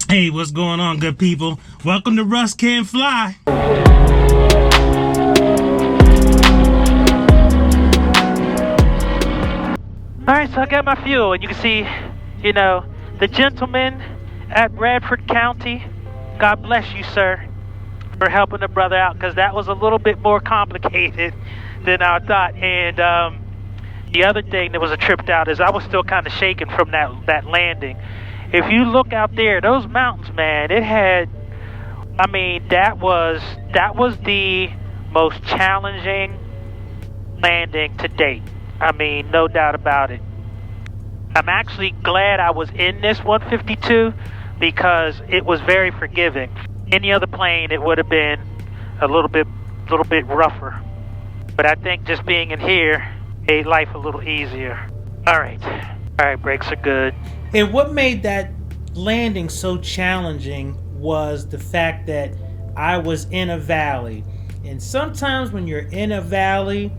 Hey, what's going on, good people? Welcome to Russ Can't Fly. Alright, so I got my fuel, and you can see, the gentleman at Bradford County, God bless you, sir, for helping the brother out, because that was a little bit more complicated than I thought. And the other thing that was a trip out is I was still kind of shaking from that landing. If you look out there, those mountains, man, that was the most challenging landing to date. No doubt about it. I'm actually glad I was in this 152 because it was very forgiving. Any other plane, it would have been a little bit rougher. But I think just being in here made life a little easier. All right, brakes are good. And what made that landing so challenging was the fact that I was in a valley. And sometimes when you're in a valley,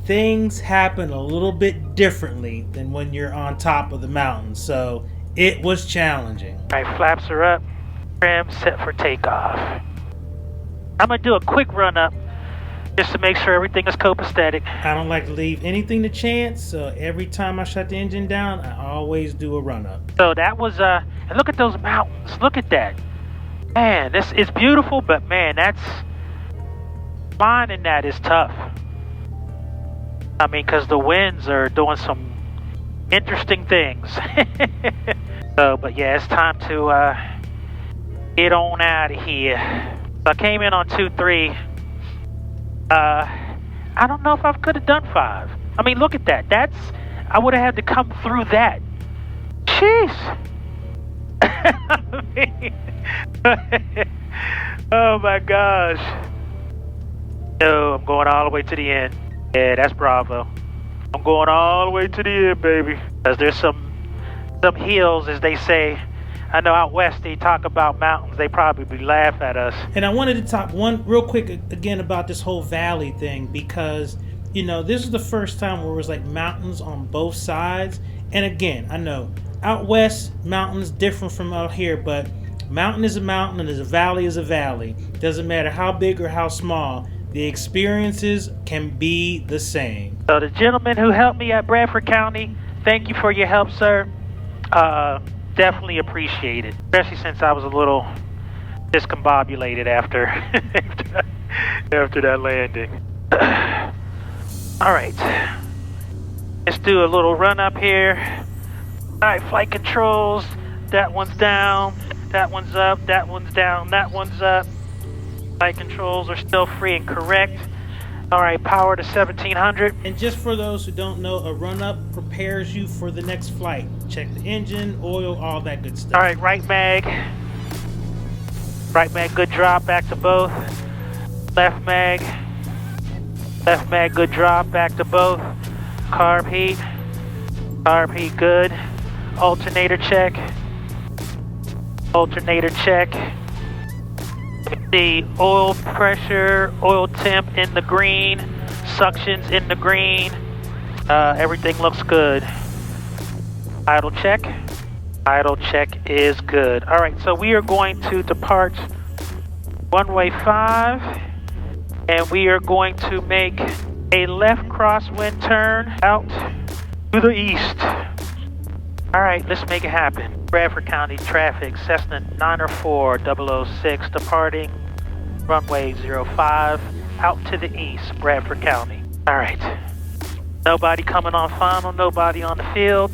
things happen a little bit differently than when you're on top of the mountain. So it was challenging. All right, flaps are up. Trim set for takeoff. I'm going to do a quick run up just to make sure everything is copacetic. I don't like to leave anything to chance, so every time I shut the engine down, I always do a run up. So that was, and look at those mountains. Look at that. Man, this is beautiful, but man, flying in that is tough. Because the winds are doing some interesting things. But yeah, it's time to get on out of here. So I came in on 2-3. I don't know if I could have done 5. Look at that. I would have had to come through that. Jeez. Oh my gosh. No, I'm going all the way to the end. Yeah, that's Bravo. I'm going all the way to the end, baby. Because there's some hills, as they say. I know out west they talk about mountains. They probably laugh at us. And I wanted to talk one real quick again about this whole valley thing, because this is the first time where it was like mountains on both sides. And again, I know out west mountains different from out here, but mountain is a mountain and a valley is a valley. Doesn't matter how big or how small. The experiences can be the same. So the gentleman who helped me at Bradford County, thank you for your help, sir. Definitely appreciate it, especially since I was a little discombobulated after that landing. All right, let's do a little run up here. All right, flight controls. That one's down. That one's up. That one's down. That one's up. Flight controls are still free and correct. All right, power to 1700. And just for those who don't know, a run-up prepares you for the next flight. Check the engine, oil, all that good stuff. All right, right mag, good drop, back to both. Left mag, good drop, back to both. Carb heat, good. Alternator check. The oil pressure, oil temp in the green, suctions in the green. Everything looks good. Idle check is good. All right, so we are going to depart runway 5, and we are going to make a left crosswind turn out to the east. All right, let's make it happen. Bradford County traffic, Cessna 904 006, departing runway 05, out to the east, Bradford County. All right, nobody coming on final, nobody on the field.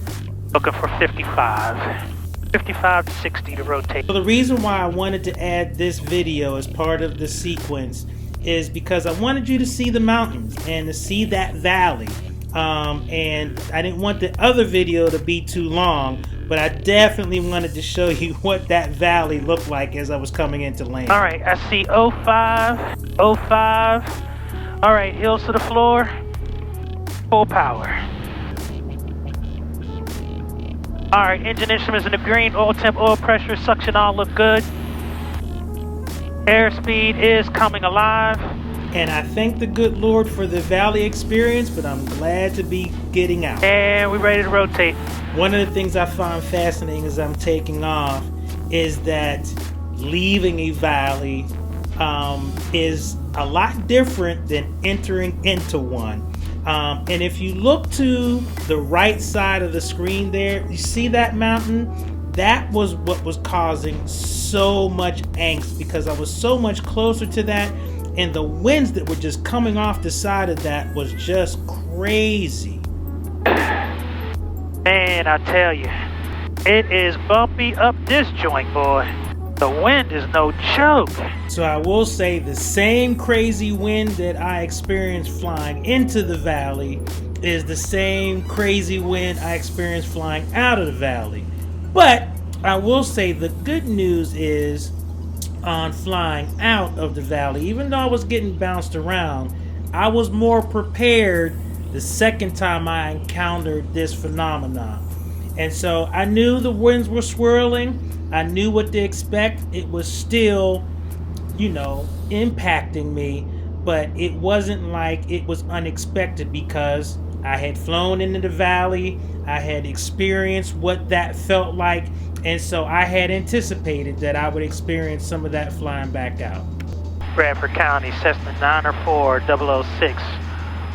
Looking for 55 to 60 to rotate. So the reason why I wanted to add this video as part of the sequence is because I wanted you to see the mountains and to see that valley. And I didn't want the other video to be too long, but I definitely wanted to show you what that valley looked like as I was coming into land. All right, I see 05. All right, heels to the floor, full power. All right, engine instruments in the green, oil temp, oil pressure, suction all look good. Airspeed is coming alive. And I thank the good Lord for the valley experience, but I'm glad to be getting out. And we're ready to rotate. One of the things I find fascinating as I'm taking off is that leaving a valley is a lot different than entering into one. And if you look to the right side of the screen there, you see that mountain? That was what was causing so much angst, because I was so much closer to that, and the winds that were just coming off the side of that was just crazy. Man, I tell you, it is bumpy up this joint, boy. The wind is no joke. So I will say the same crazy wind that I experienced flying into the valley is the same crazy wind I experienced flying out of the valley. But I will say the good news is, on flying out of the valley, even though I was getting bounced around, I was more prepared the second time I encountered this phenomenon. And so I knew the winds were swirling. I knew what to expect. It was still, impacting me, but it wasn't like it was unexpected, because I had flown into the valley. I had experienced what that felt like, and so I had anticipated that I would experience some of that flying back out. Bradford County, Cessna 904 006.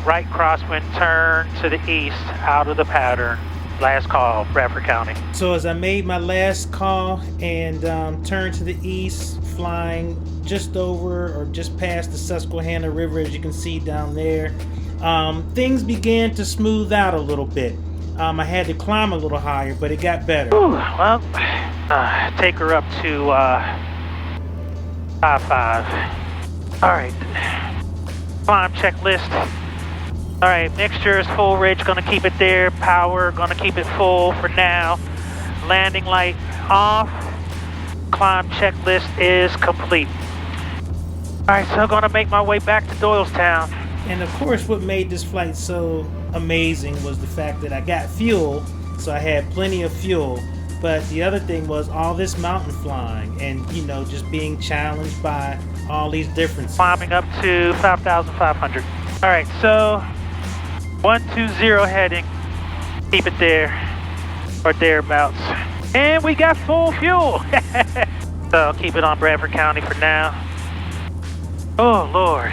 Right crosswind turn to the east out of the pattern. Last call, Bradford County. So as I made my last call and turned to the east, flying just over or just past the Susquehanna River, as you can see down there, things began to smooth out a little bit. I had to climb a little higher, but it got better. Ooh, well, take her up to 5-5. All right, climb checklist. All right, mixture is full ridge, gonna keep it there. Power, gonna keep it full for now. Landing light off. Climb checklist is complete. All right, so I'm gonna make my way back to Doylestown. And of course, what made this flight so amazing was the fact that I got fuel, so I had plenty of fuel. But the other thing was all this mountain flying and, just being challenged by all these differences. Climbing up to 5,500. All right, so 120 heading. Keep it there, or thereabouts. And we got full fuel. So I'll keep it on Bradford County for now. Oh, Lord.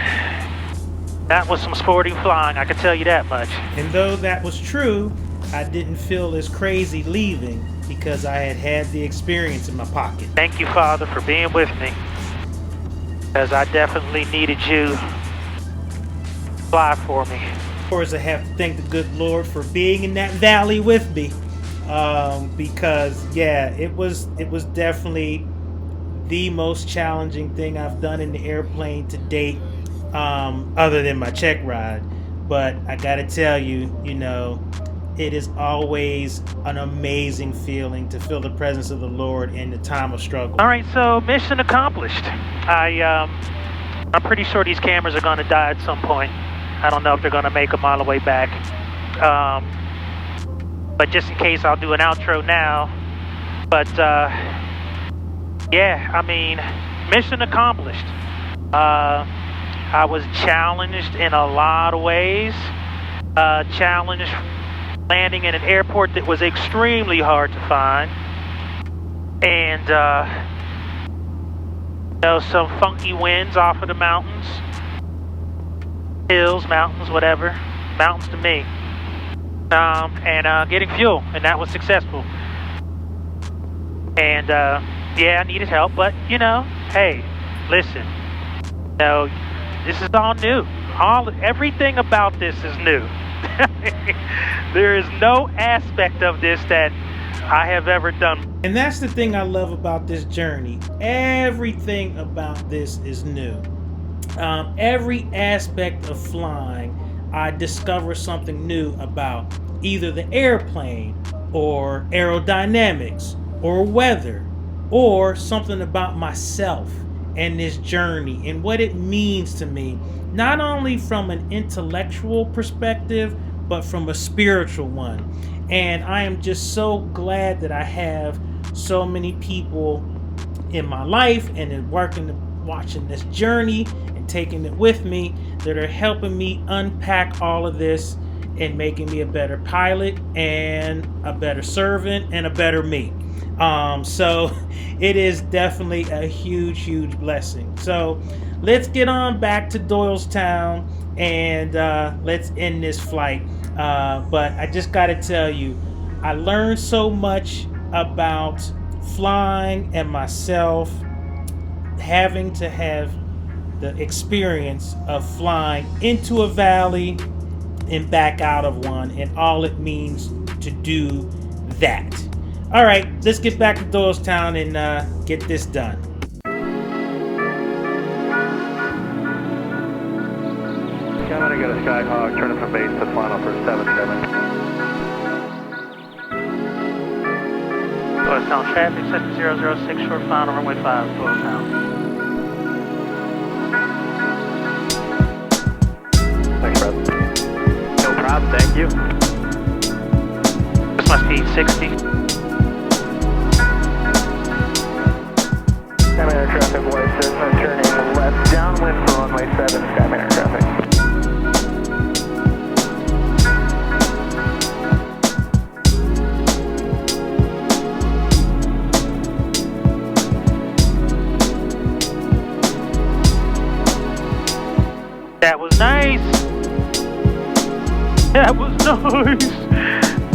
That was some sporty flying, I can tell you that much. And though that was true, I didn't feel as crazy leaving, because I had the experience in my pocket. Thank you, Father, for being with me, because I definitely needed you to fly for me. Of course, I have to thank the good Lord for being in that valley with me, because it was definitely the most challenging thing I've done in the airplane to date, other than my check ride. But I gotta tell you, it is always an amazing feeling to feel the presence of the Lord in the time of struggle. All right, so mission accomplished. I'm pretty sure these cameras are gonna die at some point. I don't know if they're gonna make them all the way back. But just in case, I'll do an outro now. But mission accomplished. I was challenged in a lot of ways. Challenged landing in an airport that was extremely hard to find. And some funky winds off of the mountains. Hills, mountains, whatever. Mountains to me. And getting fuel, and that was successful. And I needed help, but hey, listen, this is all new. Everything about this is new. There is no aspect of this that I have ever done. And that's the thing I love about this journey. Everything about this is new. Every aspect of flying, I discover something new about either the airplane or aerodynamics or weather or something about myself and this journey and what it means to me, not only from an intellectual perspective, but from a spiritual one. And I am just so glad that I have so many people in my life and in watching this journey and taking it with me that are helping me unpack all of this and making me a better pilot and a better servant and a better me. So it is definitely a huge blessing. So let's get on back to Doylestown and let's end this flight. But I just got to tell you, I learned so much about flying and myself having to have the experience of flying into a valley and back out of one and all it means to do that. All right, let's get back to Doylestown and get this done. I'm gonna get a Skyhawk, turn it from base to final for 77. Doylestown traffic, 7006, short final, runway 5, Doylestown. Thanks, Russ. No problem, thank you. This must be 60. Skyman traffic, White Cessna, turning left downwind for runway 7, Skyman traffic. That was nice. That was nice.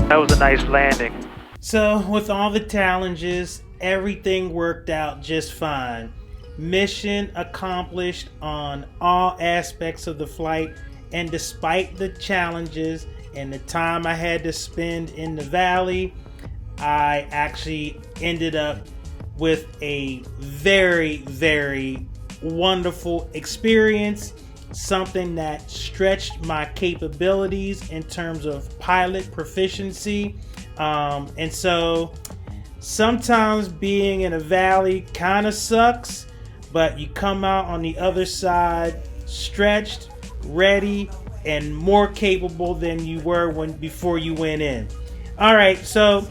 That was a nice landing. So with all the challenges, everything worked out just fine. Mission accomplished on all aspects of the flight, and despite the challenges and the time I had to spend in the valley, I actually ended up with a very wonderful experience, something that stretched my capabilities in terms of pilot proficiency. And so sometimes being in a valley kind of sucks, but you come out on the other side stretched, ready, and more capable than you were before you went in. All right, so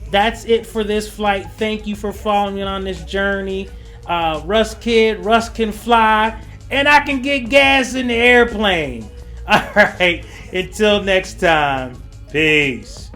that's it for this flight. Thank you for following me on this journey. Russ can fly, and I can get gas in the airplane. All right, until next time, peace.